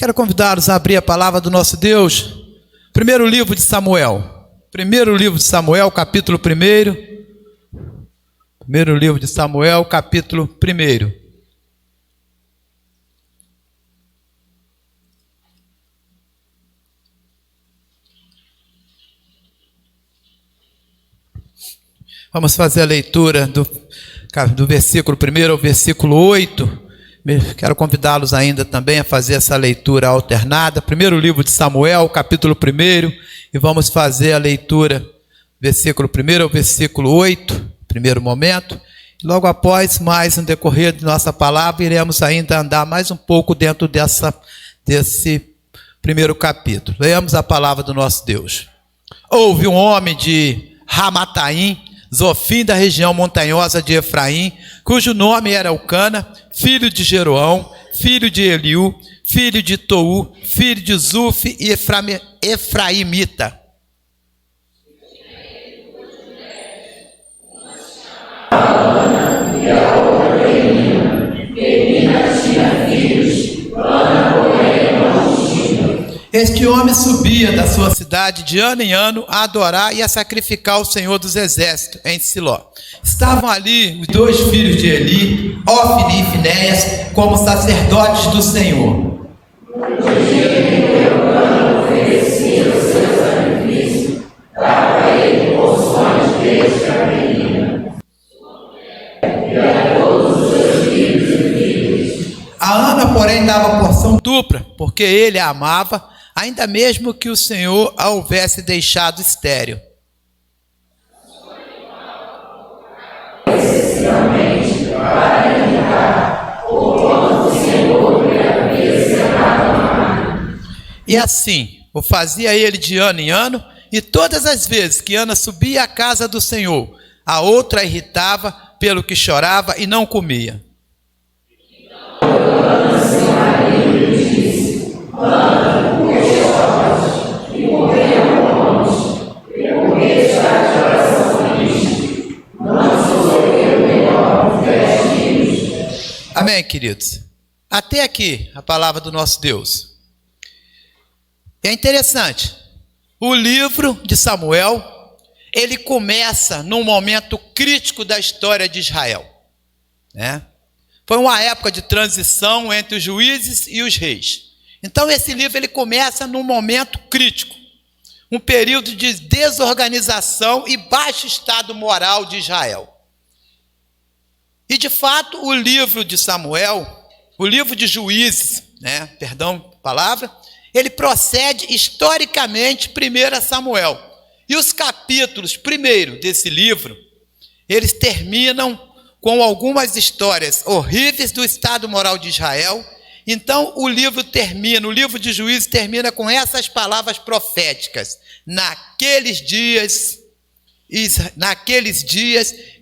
Quero convidá-los a abrir a palavra do nosso Deus. Primeiro livro de Samuel. Primeiro livro de Samuel, capítulo 1. Primeiro livro de Samuel, capítulo 1. Vamos fazer a leitura do versículo 1 ao versículo 8. Quero convidá-los ainda também a fazer essa leitura alternada. Primeiro livro de Samuel, capítulo 1. E vamos fazer a leitura versículo 1 ao versículo 8, primeiro momento. Logo após, mais no decorrer de nossa palavra, iremos ainda andar mais um pouco dentro desse primeiro capítulo. Leamos a palavra do nosso Deus. Houve um homem de Ramataim, Zofim, da região montanhosa de Efraim, cujo nome era Elcana, filho de Jeroão, filho de Eliú, filho de Tou, filho de Zuf e Efraimita. Este homem subia da sua cidade de ano em ano a adorar e a sacrificar o Senhor dos Exércitos em Siló. Estavam ali os dois filhos de Eli, Ofni e Finéias, como sacerdotes do Senhor. A Ana, porém, dava porção dupla, porque ele a amava, ainda mesmo que o Senhor a houvesse deixado estéril. E assim, o fazia ele de ano em ano, e todas as vezes que Ana subia à casa do Senhor, a outra a irritava, pelo que chorava e não comia. Amém, queridos? Até aqui a palavra do nosso Deus. É interessante, o livro de Samuel, ele começa num momento crítico da história de Israel, né? Foi uma época de transição entre os juízes e os reis. Então esse livro ele começa num momento crítico, um período de desorganização e baixo estado moral de Israel. E de fato o livro de Samuel, o livro de Juízes, ele procede historicamente primeiro a Samuel. E os capítulos primeiro desse livro, eles terminam com algumas histórias horríveis do estado moral de Israel. Então o livro de Juízes termina com essas palavras proféticas. Naqueles dias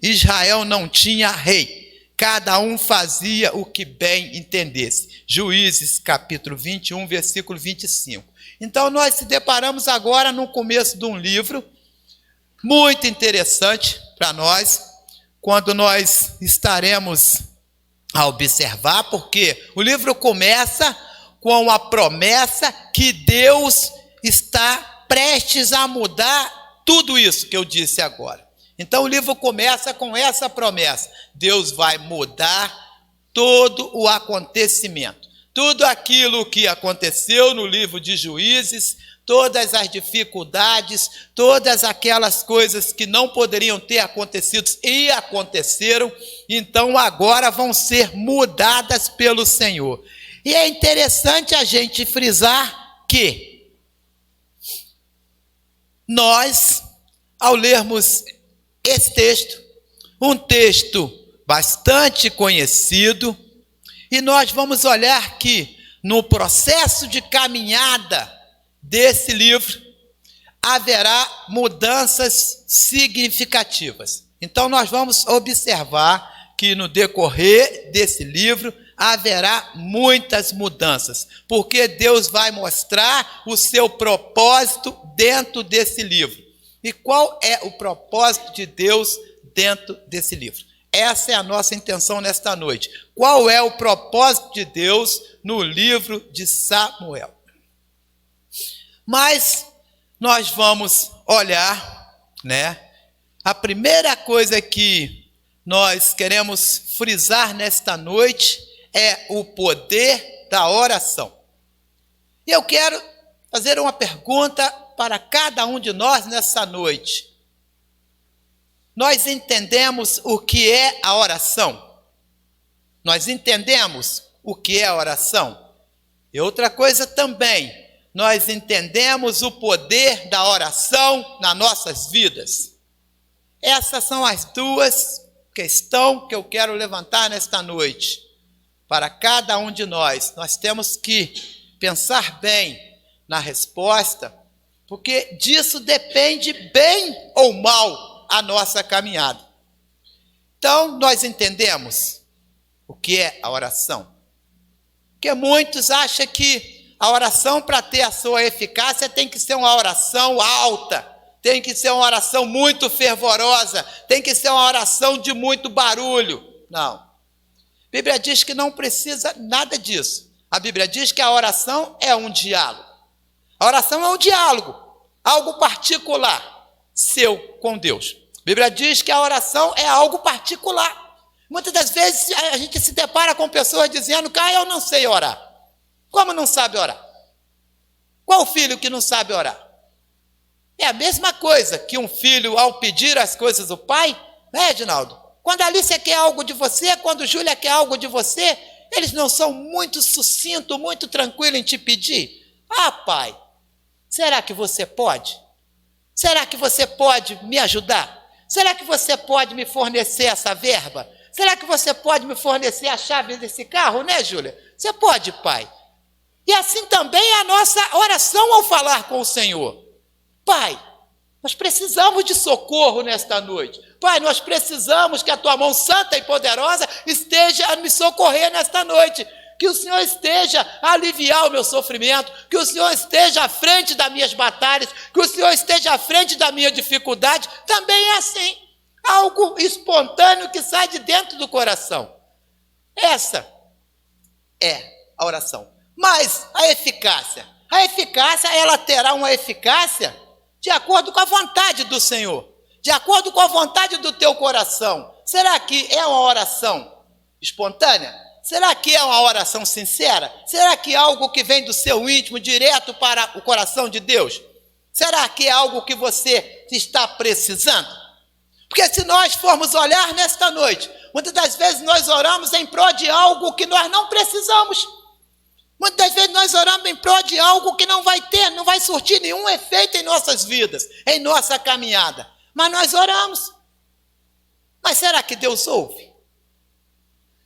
Israel não tinha rei, cada um fazia o que bem entendesse. Juízes capítulo 21, versículo 25. Então nós se deparamos agora no começo de um livro muito interessante para nós, quando nós estaremos a observar, porque o livro começa com a promessa que Deus está prestes a mudar tudo isso que eu disse agora. Então o livro começa com essa promessa: Deus vai mudar todo o acontecimento. Tudo aquilo que aconteceu no livro de Juízes, todas as dificuldades, todas aquelas coisas que não poderiam ter acontecido e aconteceram, então agora vão ser mudadas pelo Senhor. E é interessante a gente frisar que nós, ao lermos esse texto, um texto bastante conhecido, e nós vamos olhar que no processo de caminhada desse livro haverá mudanças significativas. Então nós vamos observar que no decorrer desse livro haverá muitas mudanças, porque Deus vai mostrar o seu propósito dentro desse livro. E qual é o propósito de Deus dentro desse livro? Essa é a nossa intenção nesta noite. Qual é o propósito de Deus no livro de Samuel? Mas nós vamos olhar, a primeira coisa que nós queremos frisar nesta noite é o poder da oração. E eu quero fazer uma pergunta para cada um de nós nessa noite. Nós entendemos o que é a oração? Nós entendemos o que é a oração? E outra coisa também, nós entendemos o poder da oração nas nossas vidas. Essas são as duas questões que eu quero levantar nesta noite. Para cada um de nós, nós temos que pensar bem na resposta, porque disso depende bem ou mal a nossa caminhada. Então, nós entendemos o que é a oração. Porque muitos acham que a oração, para ter a sua eficácia, tem que ser uma oração alta, tem que ser uma oração muito fervorosa, tem que ser uma oração de muito barulho. Não. A Bíblia diz que não precisa nada disso. A Bíblia diz que a oração é um diálogo. A oração é um diálogo, algo particular, seu com Deus. A Bíblia diz que a oração é algo particular. Muitas das vezes a gente se depara com pessoas dizendo que eu não sei orar. Como não sabe orar? Qual filho que não sabe orar? É a mesma coisa que um filho, ao pedir as coisas do pai, Reginaldo? Quando a Alicia quer algo de você, quando Júlia quer algo de você, eles não são muito sucintos, muito tranquilos em te pedir? Pai, será que você pode? Será que você pode me ajudar? Será que você pode me fornecer essa verba? Será que você pode me fornecer a chave desse carro, Júlia? Você pode, pai. E assim também é a nossa oração ao falar com o Senhor. Pai, nós precisamos de socorro nesta noite. Pai, nós precisamos que a tua mão santa e poderosa esteja a me socorrer nesta noite. Que o Senhor esteja a aliviar o meu sofrimento, que o Senhor esteja à frente das minhas batalhas, que o Senhor esteja à frente da minha dificuldade. Também é assim, algo espontâneo que sai de dentro do coração. Essa é a oração. Mas a eficácia, ela terá uma eficácia de acordo com a vontade do Senhor, de acordo com a vontade do teu coração. Será que é uma oração espontânea? Será que é uma oração sincera? Será que é algo que vem do seu íntimo, direto para o coração de Deus? Será que é algo que você está precisando? Porque se nós formos olhar nesta noite, muitas das vezes nós oramos em prol de algo que nós não precisamos. Muitas das vezes nós oramos em prol de algo que não vai surtir nenhum efeito em nossas vidas, em nossa caminhada. Mas nós oramos. Mas será que Deus ouve?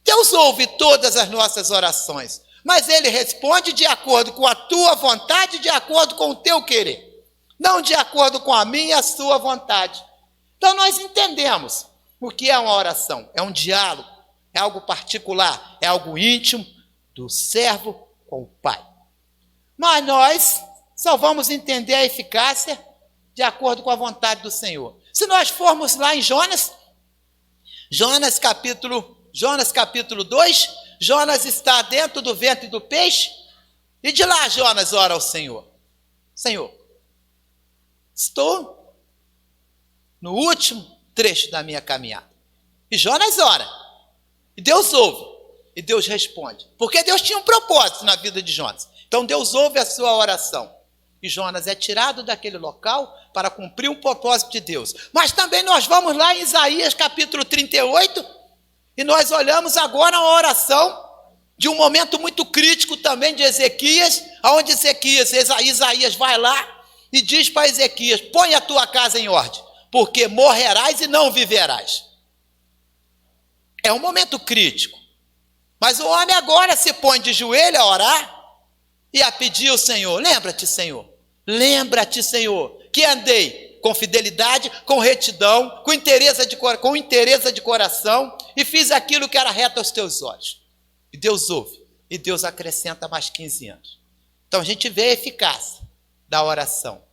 Deus ouve todas as nossas orações, mas Ele responde de acordo com a tua vontade, de acordo com o teu querer, não de acordo com a minha e a sua vontade. Então nós entendemos o que é uma oração. É um diálogo, é algo particular, é algo íntimo do servo com o Pai. Mas nós só vamos entender a eficácia de acordo com a vontade do Senhor. Se nós formos lá em Jonas capítulo 2, Jonas está dentro do ventre do peixe, e de lá Jonas ora ao Senhor. Senhor, estou no último trecho da minha caminhada. E Jonas ora, e Deus ouve, e Deus responde, porque Deus tinha um propósito na vida de Jonas. Então Deus ouve a sua oração, e Jonas é tirado daquele local para cumprir um propósito de Deus. Mas também nós vamos lá em Isaías capítulo 38, e nós olhamos agora uma oração de um momento muito crítico também de Ezequias, onde Isaías vai lá e diz para Ezequias: põe a tua casa em ordem, porque morrerás e não viverás. É um momento crítico. Mas o homem agora se põe de joelho a orar e a pedir ao Senhor: lembra-te, Senhor, que andei com fidelidade, com retidão, com inteireza de coração, e fiz aquilo que era reto aos teus olhos. E Deus ouve, e Deus acrescenta mais 15 anos. Então a gente vê a eficácia da oração.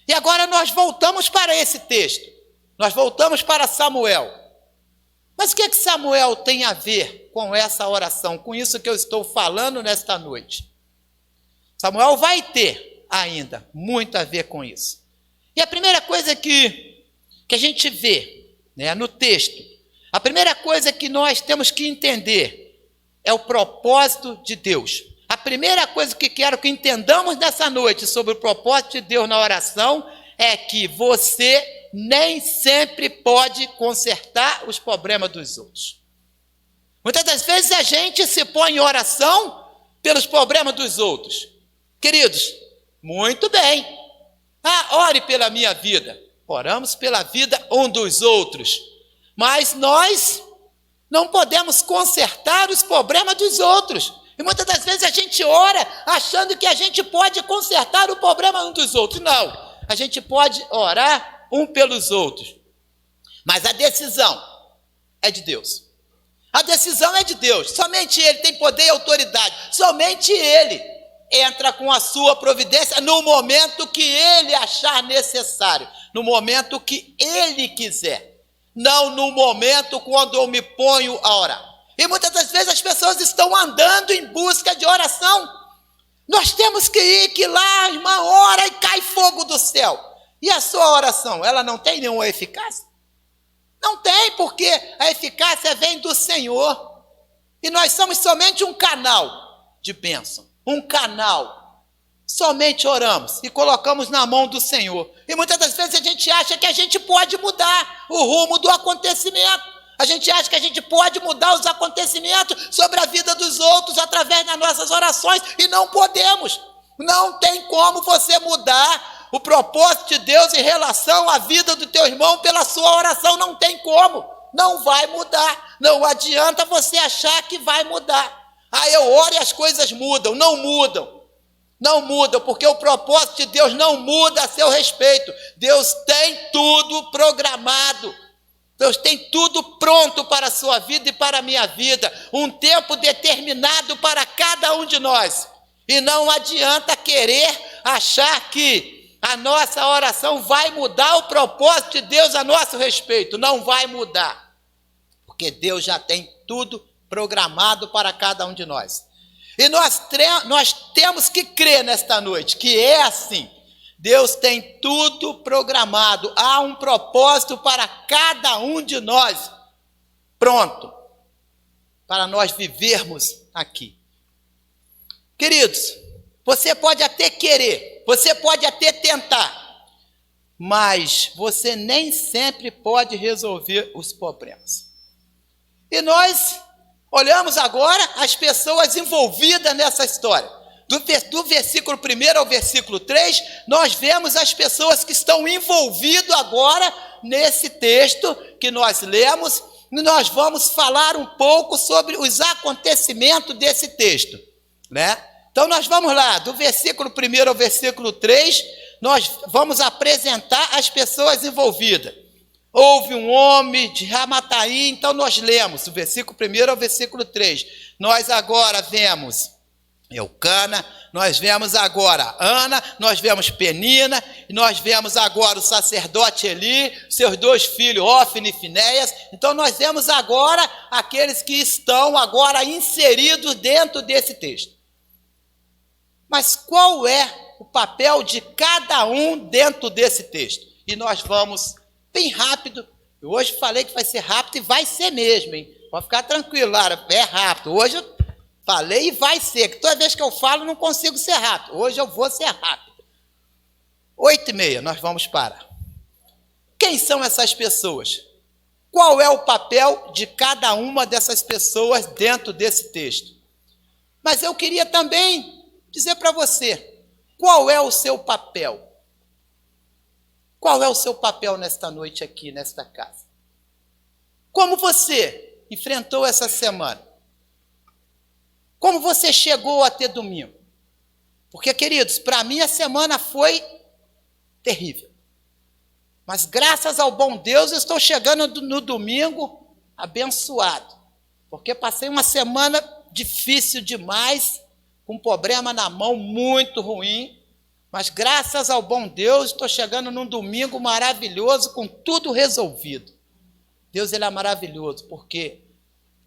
E agora nós voltamos para esse texto, nós voltamos para Samuel. Mas o que Samuel tem a ver com essa oração, com isso que eu estou falando nesta noite? Samuel vai ter ainda muito a ver com isso. E a primeira coisa que a gente vê, né, no texto, a primeira coisa que nós temos que entender é o propósito de Deus. A primeira coisa que quero que entendamos nessa noite sobre o propósito de Deus na oração é que você nem sempre pode consertar os problemas dos outros. Muitas das vezes a gente se põe em oração pelos problemas dos outros. Queridos, muito bem. Ore pela minha vida. Oramos pela vida um dos outros. Mas nós não podemos consertar os problemas dos outros. E muitas das vezes a gente ora achando que a gente pode consertar o problema um dos outros. Não, a gente pode orar um pelos outros. Mas a decisão é de Deus. A decisão é de Deus. Somente Ele tem poder e autoridade. Somente Ele entra com a sua providência no momento que Ele achar necessário. No momento que Ele quiser. Não no momento quando eu me ponho a orar. E muitas das vezes as pessoas estão andando em busca de oração. Nós temos que ir que lá, irmã, ora e cai fogo do céu. E a sua oração, ela não tem nenhuma eficácia? Não tem, porque a eficácia vem do Senhor. E nós somos somente um canal de bênção. Um canal. Somente oramos e colocamos na mão do Senhor. E muitas das vezes a gente acha que a gente pode mudar o rumo do acontecimento. A gente acha que a gente pode mudar os acontecimentos sobre a vida dos outros através das nossas orações e não podemos. Não tem como você mudar o propósito de Deus em relação à vida do teu irmão pela sua oração. Não tem como. Não vai mudar. Não adianta você achar que vai mudar. Eu oro e as coisas mudam. Não mudam. Não mudam, porque o propósito de Deus não muda a seu respeito. Deus tem tudo programado. Deus tem tudo pronto para a sua vida e para a minha vida. Um tempo determinado para cada um de nós. E não adianta querer achar que a nossa oração vai mudar o propósito de Deus a nosso respeito. Não vai mudar. Porque Deus já tem tudo programado para cada um de nós. E nós temos que crer nesta noite que é assim. Deus tem tudo programado. Há um propósito para cada um de nós. Pronto. Para nós vivermos aqui. Queridos, você pode até querer. Você pode até tentar. Mas você nem sempre pode resolver os problemas. E nós olhamos agora as pessoas envolvidas nessa história. Do versículo 1 ao versículo 3, nós vemos as pessoas que estão envolvidas agora nesse texto que nós lemos, e nós vamos falar um pouco sobre os acontecimentos desse texto, né? Então nós vamos lá, do versículo 1 ao versículo 3, nós vamos apresentar as pessoas envolvidas. Houve um homem de Ramataim, então nós lemos do versículo 1 ao versículo 3. Nós agora vemos Eucana, nós vemos agora Ana, nós vemos Penina, e nós vemos agora o sacerdote Eli, seus 2 filhos, Ofni e Finéias. Então nós vemos agora aqueles que estão agora inseridos dentro desse texto. Mas qual é o papel de cada um dentro desse texto? E nós vamos bem rápido. Eu hoje falei que vai ser rápido e vai ser mesmo, hein? Pode ficar tranquilo, Lara, é rápido. Hoje eu falei e vai ser, que toda vez que eu falo não consigo ser rápido. Hoje eu vou ser rápido. 8h30, nós vamos parar. Quem são essas pessoas? Qual é o papel de cada uma dessas pessoas dentro desse texto? Mas eu queria também dizer para você, qual é o seu papel? Qual é o seu papel nesta noite aqui, nesta casa? Como você enfrentou essa semana? Como você chegou até domingo? Porque, queridos, para mim a semana foi terrível. Mas graças ao bom Deus eu estou chegando no domingo abençoado. Porque passei uma semana difícil demais, com um problema na mão muito ruim. Mas graças ao bom Deus estou chegando num domingo maravilhoso, com tudo resolvido. Deus ele é maravilhoso, porque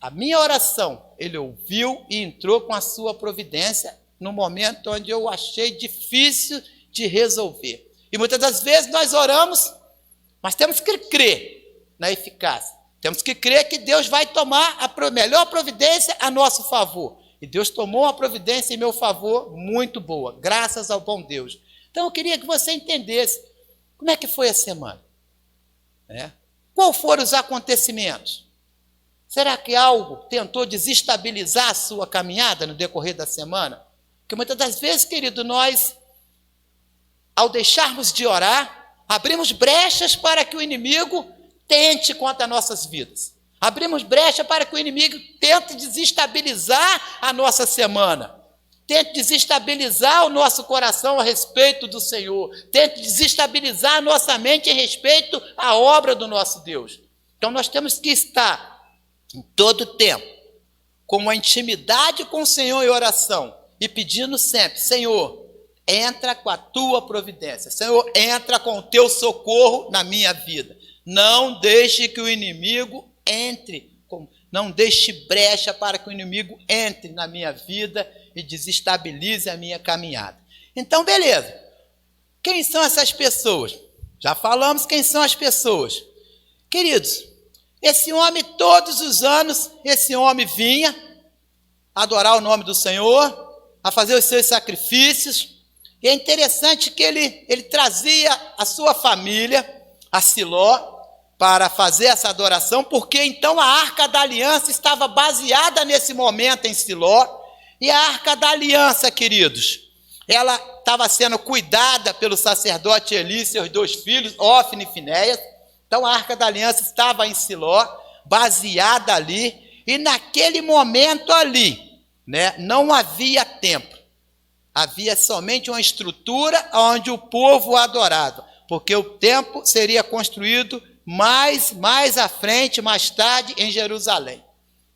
a minha oração, ele ouviu e entrou com a sua providência no momento onde eu achei difícil de resolver. E muitas das vezes nós oramos, mas temos que crer na eficácia. Temos que crer que Deus vai tomar a melhor providência a nosso favor. E Deus tomou uma providência em meu favor muito boa, graças ao bom Deus. Então eu queria que você entendesse como é que foi a semana. Quais foram os acontecimentos? Será que algo tentou desestabilizar a sua caminhada no decorrer da semana? Porque muitas das vezes, querido, nós, ao deixarmos de orar, abrimos brechas para que o inimigo tente contra nossas vidas. Abrimos brecha para que o inimigo tente desestabilizar a nossa semana. Tente desestabilizar o nosso coração a respeito do Senhor. Tente desestabilizar a nossa mente a respeito à obra do nosso Deus. Então nós temos que estar em todo tempo com uma intimidade com o Senhor em oração e pedindo sempre: Senhor, entra com a tua providência. Senhor, entra com o teu socorro na minha vida. Não deixe que o inimigo entre, não deixe brecha para que o inimigo entre na minha vida e desestabilize a minha caminhada. Então, beleza. Quem são essas pessoas? Já falamos quem são as pessoas. Queridos, esse homem, todos os anos, esse homem vinha adorar o nome do Senhor, a fazer os seus sacrifícios. E é interessante que ele trazia a sua família a Siló para fazer essa adoração, porque então a Arca da Aliança estava baseada nesse momento em Siló. E a Arca da Aliança, queridos, ela estava sendo cuidada pelo sacerdote Eli e seus 2 filhos, Ofni e Finéias. Então a Arca da Aliança estava em Siló, baseada ali, e naquele momento ali, não havia templo. Havia somente uma estrutura onde o povo adorava, porque o templo seria construído mais à frente, mais tarde, em Jerusalém.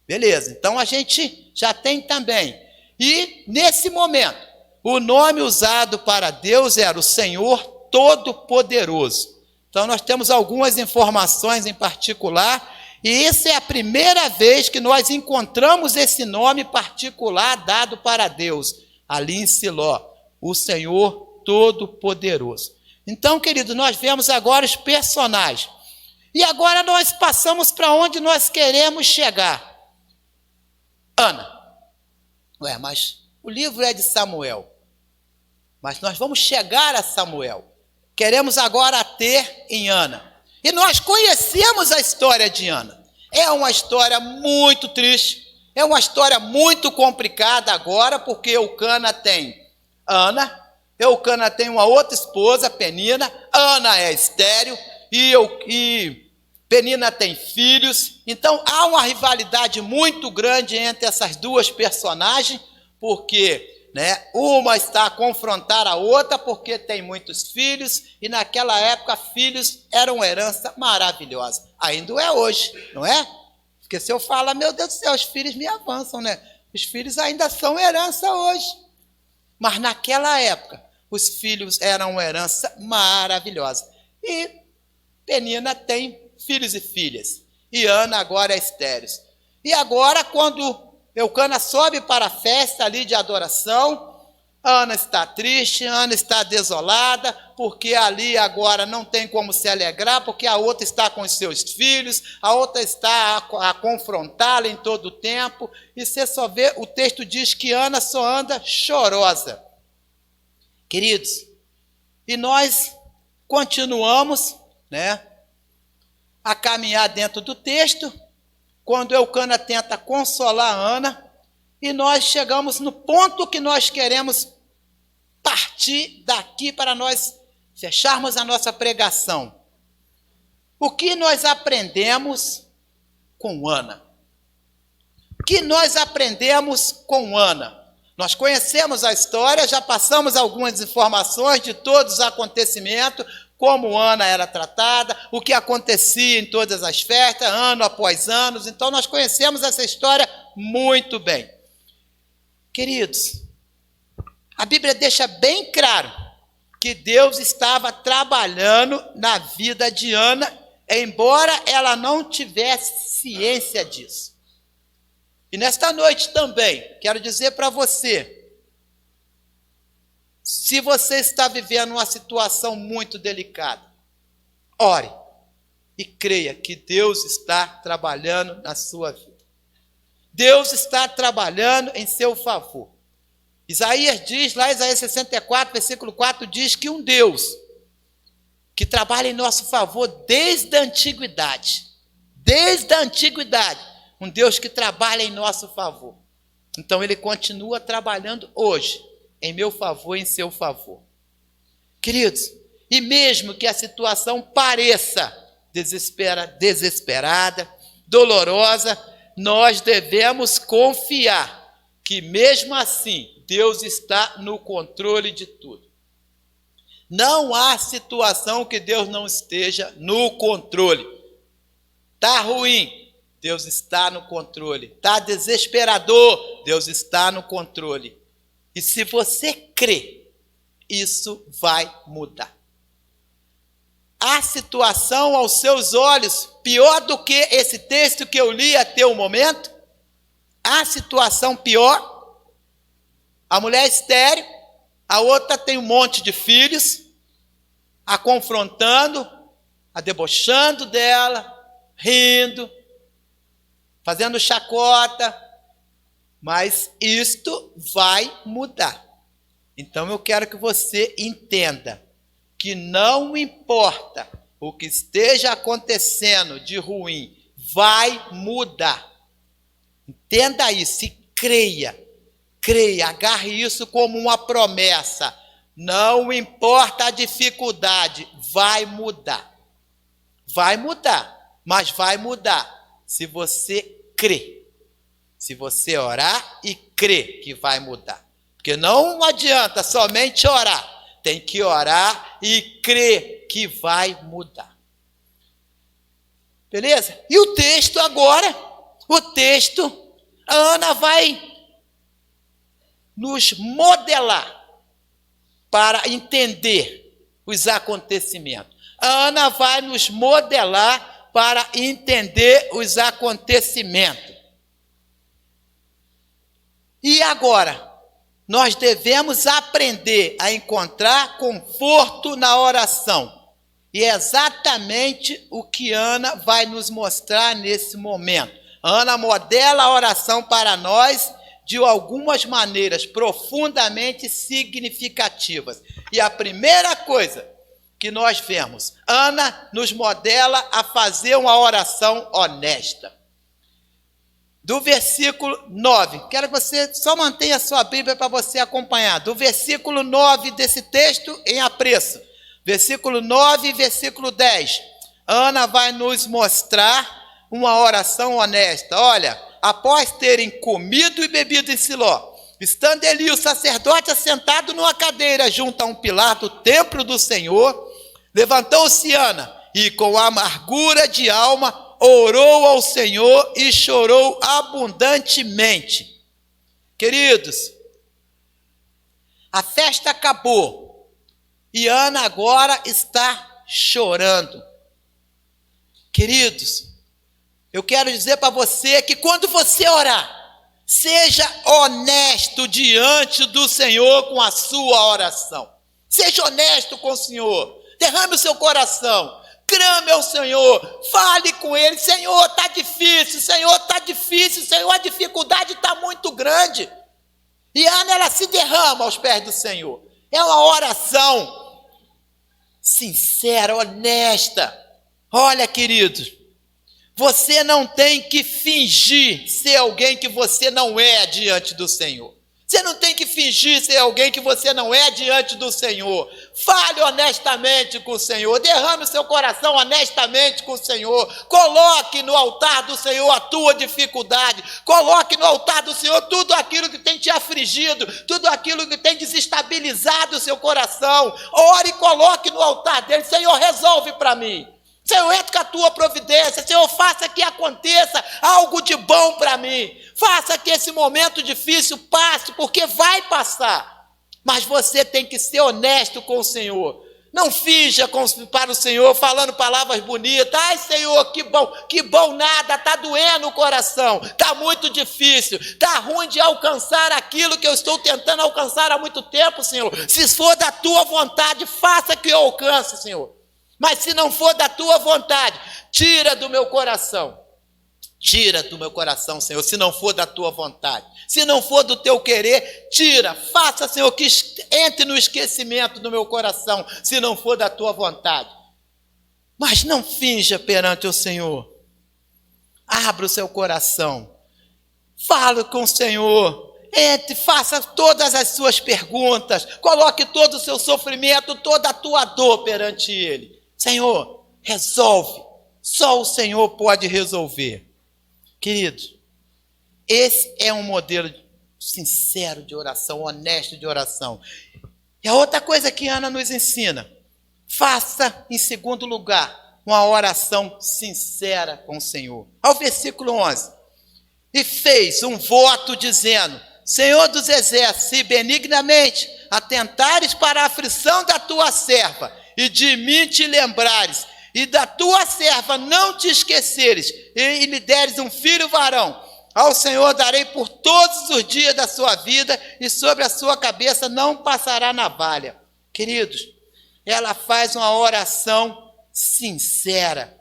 Beleza, então a gente já tem também. E nesse momento, o nome usado para Deus era o Senhor Todo-Poderoso. Então nós temos algumas informações em particular, e essa é a primeira vez que nós encontramos esse nome particular dado para Deus, ali em Siló, o Senhor Todo-Poderoso. Então, querido, nós vemos agora os personagens. E agora nós passamos para onde nós queremos chegar. Ana. Mas o livro é de Samuel. Mas nós vamos chegar a Samuel. Queremos agora ter em Ana. E nós conhecemos a história de Ana. É uma história muito triste. É uma história muito complicada agora, porque Eucana tem Ana. Eucana tem uma outra esposa, Penina. Ana é estéril. E Penina tem filhos. Então há uma rivalidade muito grande entre essas duas personagens, porque uma está a confrontar a outra porque tem muitos filhos, e naquela época filhos eram uma herança maravilhosa. Ainda é hoje, não é? Porque se eu falar, meu Deus do céu, os filhos me avançam, Os filhos ainda são herança hoje. Mas naquela época, os filhos eram uma herança maravilhosa. E Penina tem filhos e filhas. E Ana agora é estéril. E agora, quando Eucana sobe para a festa ali de adoração, Ana está triste, Ana está desolada, porque ali agora não tem como se alegrar, porque a outra está com os seus filhos, a outra está a confrontá-la em todo o tempo. E você só vê, o texto diz que Ana só anda chorosa. Queridos, e nós continuamos, a caminhar dentro do texto, quando Eucana tenta consolar Ana, e nós chegamos no ponto que nós queremos partir daqui para nós fecharmos a nossa pregação. O que nós aprendemos com Ana? O que nós aprendemos com Ana? Nós conhecemos a história, já passamos algumas informações de todos os acontecimentos, como Ana era tratada, o que acontecia em todas as festas, ano após ano. Então nós conhecemos essa história muito bem. Queridos, a Bíblia deixa bem claro que Deus estava trabalhando na vida de Ana embora ela não tivesse ciência disso. E nesta noite também, quero dizer para você, se você está vivendo uma situação muito delicada, ore e creia que Deus está trabalhando na sua vida. Deus está trabalhando em seu favor. Isaías diz, lá Isaías 64, versículo 4, diz que um Deus que trabalha em nosso favor desde a antiguidade, um Deus que trabalha em nosso favor. Então ele continua trabalhando hoje, em meu favor e em seu favor. Queridos, e mesmo que a situação pareça desesperada, dolorosa, nós devemos confiar que mesmo assim Deus está no controle de tudo. Não há situação que Deus não esteja no controle. Está ruim, Deus está no controle. Está desesperador, Deus está no controle. E se você crê, isso vai mudar. A situação aos seus olhos pior do que esse texto que eu li até o momento? A situação pior? A mulher estéril, a outra tem um monte de filhos, a confrontando, a debochando dela, rindo, fazendo chacota, mas isto vai mudar. Então eu quero que você entenda que não importa o que esteja acontecendo de ruim, vai mudar. Entenda isso e creia, agarre isso como uma promessa. Não importa a dificuldade, vai mudar, mas vai mudar se você crê, se você orar e crer que vai mudar, porque não adianta somente orar, tem que orar e crer que vai mudar, beleza? E o texto agora, a Ana vai nos modelar para entender os acontecimentos. A Ana vai nos modelar para entender os acontecimentos. E agora, nós devemos aprender a encontrar conforto na oração. E é exatamente o que Ana vai nos mostrar nesse momento. Ana modela a oração para nós de algumas maneiras profundamente significativas. E a primeira coisa que nós vemos, Ana nos modela a fazer uma oração honesta. Do versículo 9, quero que você só mantenha a sua Bíblia para você acompanhar. Do versículo 9 desse texto em apreço, versículo 9 e versículo 10, Ana vai nos mostrar uma oração honesta. Olha, após terem comido e bebido em Siló, estando Eli, o sacerdote, assentado numa cadeira junto a um pilar do templo do Senhor, levantou-se Ana e com amargura de alma orou ao Senhor e chorou abundantemente. Queridos, a festa acabou e Ana agora está chorando. Queridos, eu quero dizer para você que quando você orar, seja honesto diante do Senhor com a sua oração. Seja honesto com o Senhor. Derrame o seu coração. Clame ao Senhor. Fale com Ele. Senhor, está difícil. Senhor, está difícil. Senhor, a dificuldade está muito grande. E Ana, ela se derrama aos pés do Senhor. É uma oração sincera, honesta. Olha, queridos, você não tem que fingir ser alguém que você não é diante do Senhor. Você não tem que fingir ser alguém que você não é diante do Senhor. Fale honestamente com o Senhor. Derrame o seu coração honestamente com o Senhor. Coloque no altar do Senhor a tua dificuldade. Coloque no altar do Senhor tudo aquilo que tem te afligido, tudo aquilo que tem desestabilizado o seu coração. Ore e coloque no altar dele. Senhor, resolve para mim. Senhor, entre com a tua providência. Senhor, faça que aconteça algo de bom para mim. Faça que esse momento difícil passe, porque vai passar. Mas você tem que ser honesto com o Senhor. Não finja para o Senhor falando palavras bonitas. Ai, Senhor, que bom nada, está doendo o coração, está muito difícil, está ruim de alcançar aquilo que eu estou tentando alcançar há muito tempo, Senhor. Se for da tua vontade, faça que eu alcance, Senhor. Mas se não for da tua vontade, tira do meu coração. Tira do meu coração, Senhor, se não for da tua vontade. Se não for do teu querer, tira. Faça, Senhor, que entre no esquecimento do meu coração, se não for da tua vontade. Mas não finja perante o Senhor. Abra o seu coração. Fale com o Senhor. Entre, faça todas as suas perguntas. Coloque todo o seu sofrimento, toda a tua dor perante Ele. Senhor, resolve. Só o Senhor pode resolver. Queridos, esse é um modelo sincero de oração, honesto de oração. E a outra coisa que Ana nos ensina, faça, em segundo lugar, uma oração sincera com o Senhor. Ao versículo 11, e fez um voto dizendo, Senhor dos exércitos, se benignamente atentares para a aflição da tua serva, e de mim te lembrares, e da tua serva não te esqueceres, e lhe deres um filho varão, ao Senhor darei por todos os dias da sua vida, e sobre a sua cabeça não passará navalha. Queridos, ela faz uma oração sincera.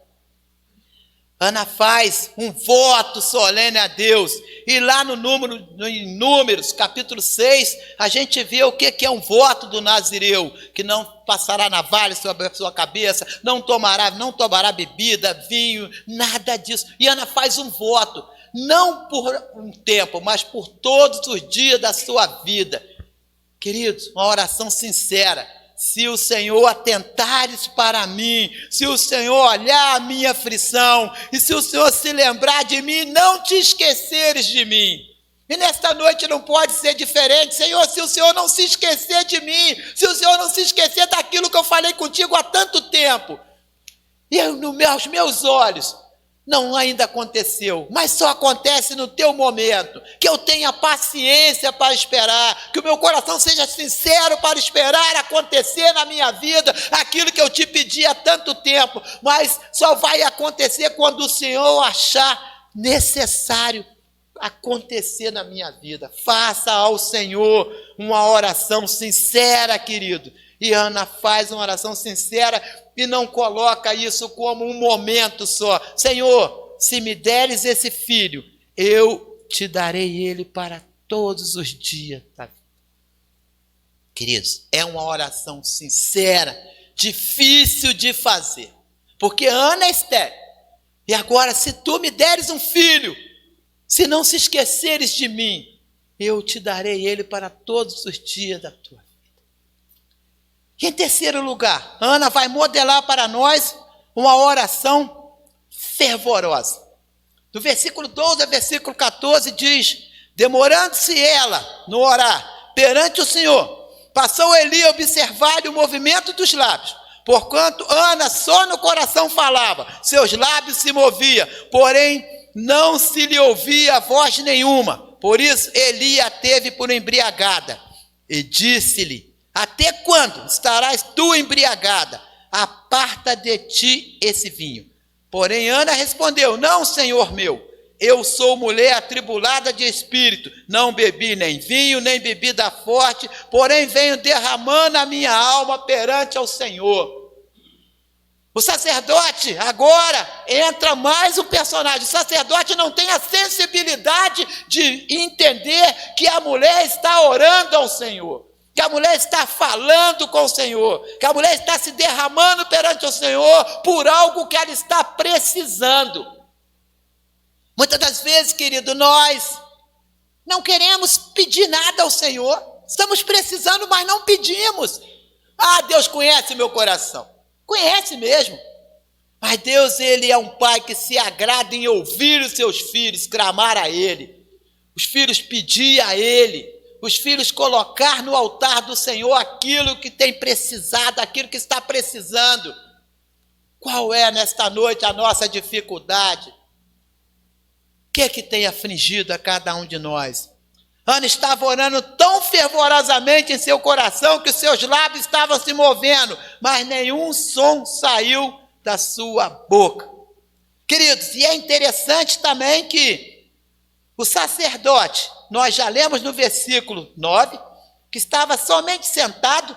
Ana faz um voto solene a Deus. E lá em Números, capítulo 6, a gente vê o que é um voto do nazireu, que não passará navalha sobre a sua cabeça, não tomará bebida, vinho, nada disso. E Ana faz um voto, não por um tempo, mas por todos os dias da sua vida. Queridos, uma oração sincera. Se o Senhor atentares para mim, se o Senhor olhar a minha aflição, e se o Senhor se lembrar de mim, não te esqueceres de mim. E nesta noite não pode ser diferente, Senhor, se o Senhor não se esquecer de mim, se o Senhor não se esquecer daquilo que eu falei contigo há tanto tempo, e aos meus olhos, não ainda aconteceu, mas só acontece no teu momento, que eu tenha paciência para esperar, que o meu coração seja sincero para esperar acontecer na minha vida, aquilo que eu te pedi há tanto tempo, mas só vai acontecer quando o Senhor achar necessário acontecer na minha vida. Faça ao Senhor uma oração sincera, querido. E Ana faz uma oração sincera e não coloca isso como um momento só. Senhor, se me deres esse filho, eu te darei ele para todos os dias da vida. Queridos, é uma oração sincera, difícil de fazer. Porque Ana é estéril. E agora, se tu me deres um filho, se não se esqueceres de mim, eu te darei ele para todos os dias da tua vida. E em terceiro lugar, Ana vai modelar para nós uma oração fervorosa. Do versículo 12 ao versículo 14 diz, demorando-se ela no orar perante o Senhor, passou Eli a observar-lhe o movimento dos lábios, porquanto Ana só no coração falava, seus lábios se moviam, porém não se lhe ouvia voz nenhuma. Por isso Eli a teve por embriagada e disse-lhe, até quando estarás tu embriagada? Aparta de ti esse vinho. Porém Ana respondeu, não, Senhor meu, eu sou mulher atribulada de espírito, não bebi nem vinho, nem bebida forte, porém venho derramando a minha alma perante ao Senhor. O sacerdote, agora, entra mais um personagem. O sacerdote não tem a sensibilidade de entender que a mulher está orando ao Senhor, que a mulher está falando com o Senhor, que a mulher está se derramando perante o Senhor por algo que ela está precisando. Muitas das vezes, querido, nós não queremos pedir nada ao Senhor, estamos precisando, mas não pedimos. Ah, Deus conhece meu coração, conhece mesmo, mas Deus, Ele é um Pai que se agrada em ouvir os seus filhos clamar a Ele, os filhos pedir a Ele, os filhos colocar no altar do Senhor aquilo que tem precisado, aquilo que está precisando. Qual é nesta noite a nossa dificuldade? O que é que tem afligido a cada um de nós? Ana estava orando tão fervorosamente em seu coração que os seus lábios estavam se movendo, mas nenhum som saiu da sua boca. Queridos, e é interessante também que o sacerdote, nós já lemos no versículo 9, que estava somente sentado,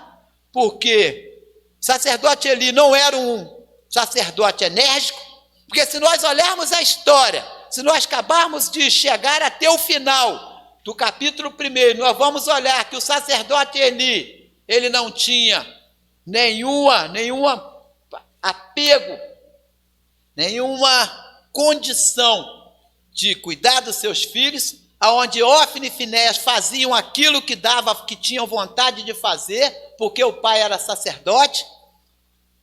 porque o sacerdote Eli não era um sacerdote enérgico, porque se nós olharmos a história, se nós acabarmos de chegar até o final do capítulo 1, nós vamos olhar que o sacerdote Eli, ele não tinha nenhum apego, nenhuma condição de cuidar dos seus filhos, aonde Ofni e Finéias faziam aquilo que tinham vontade de fazer, porque o pai era sacerdote,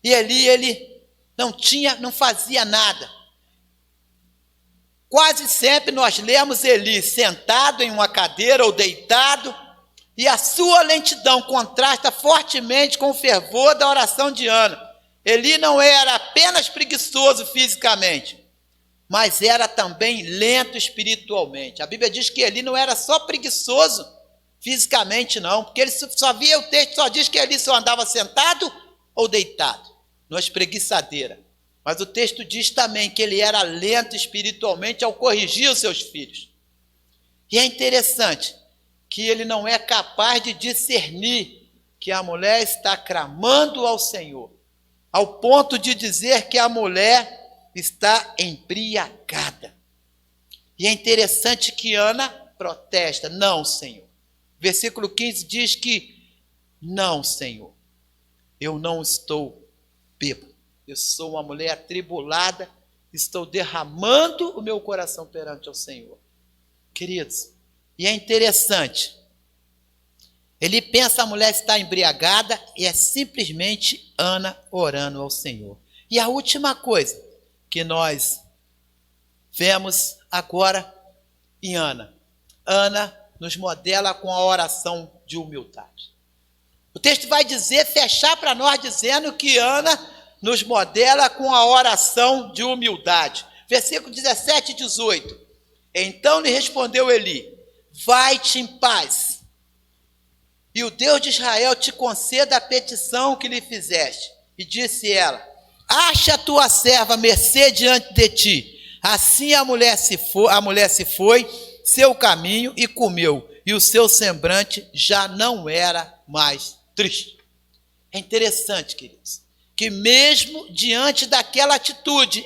e Eli, ele não fazia nada. Quase sempre nós lemos Eli sentado em uma cadeira ou deitado, e a sua lentidão contrasta fortemente com o fervor da oração de Ana. Eli não era apenas preguiçoso fisicamente, mas era também lento espiritualmente. A Bíblia diz que Eli não era só preguiçoso fisicamente, não, porque ele o texto só diz que Eli só andava sentado ou deitado, numa espreguiçadeira. Mas o texto diz também que ele era lento espiritualmente ao corrigir os seus filhos. E é interessante que ele não é capaz de discernir que a mulher está clamando ao Senhor, ao ponto de dizer que a mulher está embriagada. E é interessante que Ana protesta: não, Senhor. Versículo 15 diz que, não, Senhor, eu não estou bêbado. Eu sou uma mulher atribulada, estou derramando o meu coração perante o Senhor. Queridos, e é interessante, ele pensa a mulher está embriagada e é simplesmente Ana orando ao Senhor. E a última coisa que nós vemos agora em Ana, Ana nos modela com a oração de humildade. O texto vai fechar para nós dizendo que Ana nos modela com a oração de humildade. Versículo 17 e 18. Então lhe respondeu Eli: vai-te em paz, e o Deus de Israel te conceda a petição que lhe fizeste. E disse ela: acha a tua serva mercê diante de ti. Assim a mulher se foi seu caminho e comeu, e o seu semblante já não era mais triste. É interessante, queridos, que mesmo diante daquela atitude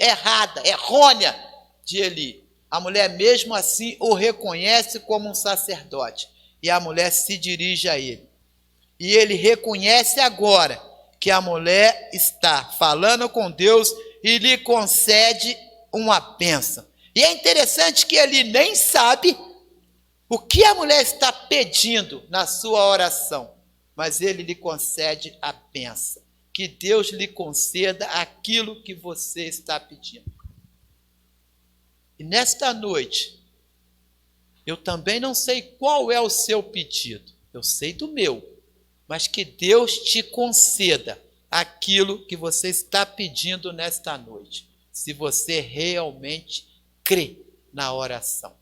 errônea de Eli, a mulher mesmo assim o reconhece como um sacerdote, e a mulher se dirige a ele. E ele reconhece agora que a mulher está falando com Deus e lhe concede uma bênção. E é interessante que ele nem sabe o que a mulher está pedindo na sua oração, mas ele lhe concede a bênção. Que Deus lhe conceda aquilo que você está pedindo. E nesta noite, eu também não sei qual é o seu pedido, eu sei do meu, mas que Deus te conceda aquilo que você está pedindo nesta noite, se você realmente crê na oração.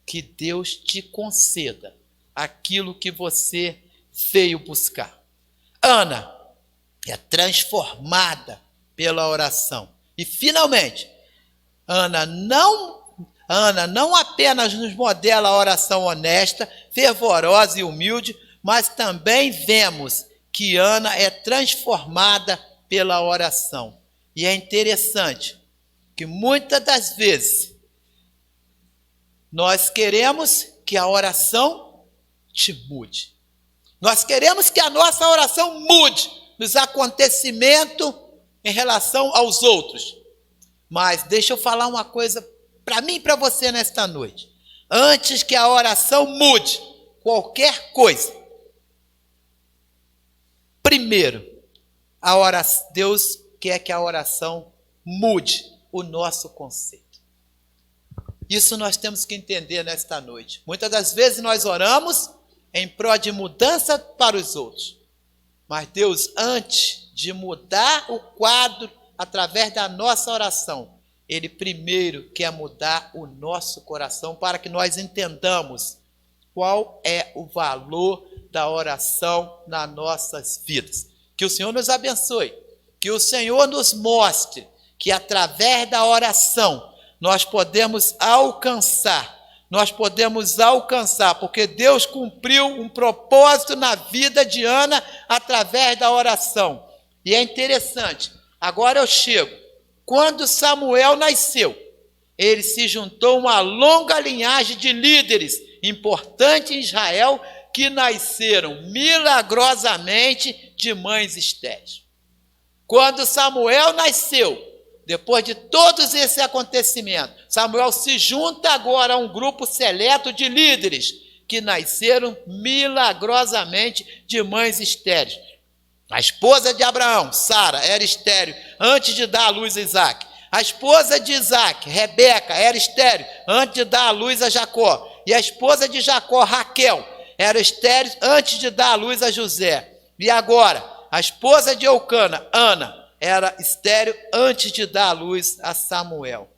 Que Deus te conceda aquilo que você veio buscar. Ana é transformada pela oração. E finalmente, Ana não apenas nos modela a oração honesta, fervorosa e humilde, mas também vemos que Ana é transformada pela oração. E é interessante que muitas das vezes nós queremos que a oração te mude. Nós queremos que a nossa oração mude nos acontecimentos em relação aos outros. Mas deixa eu falar uma coisa para mim e para você nesta noite. Antes que a oração mude qualquer coisa, primeiro, Deus quer que a oração mude o nosso conceito. Isso nós temos que entender nesta noite. Muitas das vezes nós oramos em prol de mudança para os outros. Mas Deus, antes de mudar o quadro através da nossa oração, Ele primeiro quer mudar o nosso coração para que nós entendamos qual é o valor da oração nas nossas vidas. Que o Senhor nos abençoe, que o Senhor nos mostre que através da oração nós podemos alcançar, porque Deus cumpriu um propósito na vida de Ana através da oração. E é interessante, agora eu chego, quando Samuel nasceu, ele se juntou a uma longa linhagem de líderes importantes em Israel que nasceram milagrosamente de mães estéreis. Quando Samuel nasceu, depois de todos esses acontecimentos, Samuel se junta agora a um grupo seleto de líderes que nasceram milagrosamente de mães estéreis. A esposa de Abraão, Sara, era estéril antes de dar à luz a Isaac. A esposa de Isaac, Rebeca, era estéril antes de dar à luz a Jacó. E a esposa de Jacó, Raquel, era estéril antes de dar à luz a José. E agora, a esposa de Eucana, Ana, era estéril antes de dar à luz a Samuel.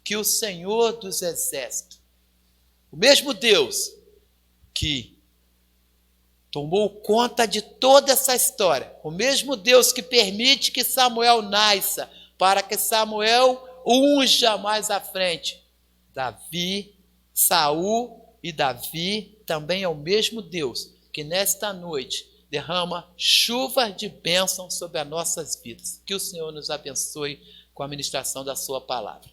Que o Senhor dos Exércitos, o mesmo Deus que tomou conta de toda essa história, o mesmo Deus que permite que Samuel nasça, para que Samuel unja mais à frente Davi, Saul e Davi, também é o mesmo Deus que nesta noite derrama chuvas de bênção sobre as nossas vidas. Que o Senhor nos abençoe com a ministração da sua palavra.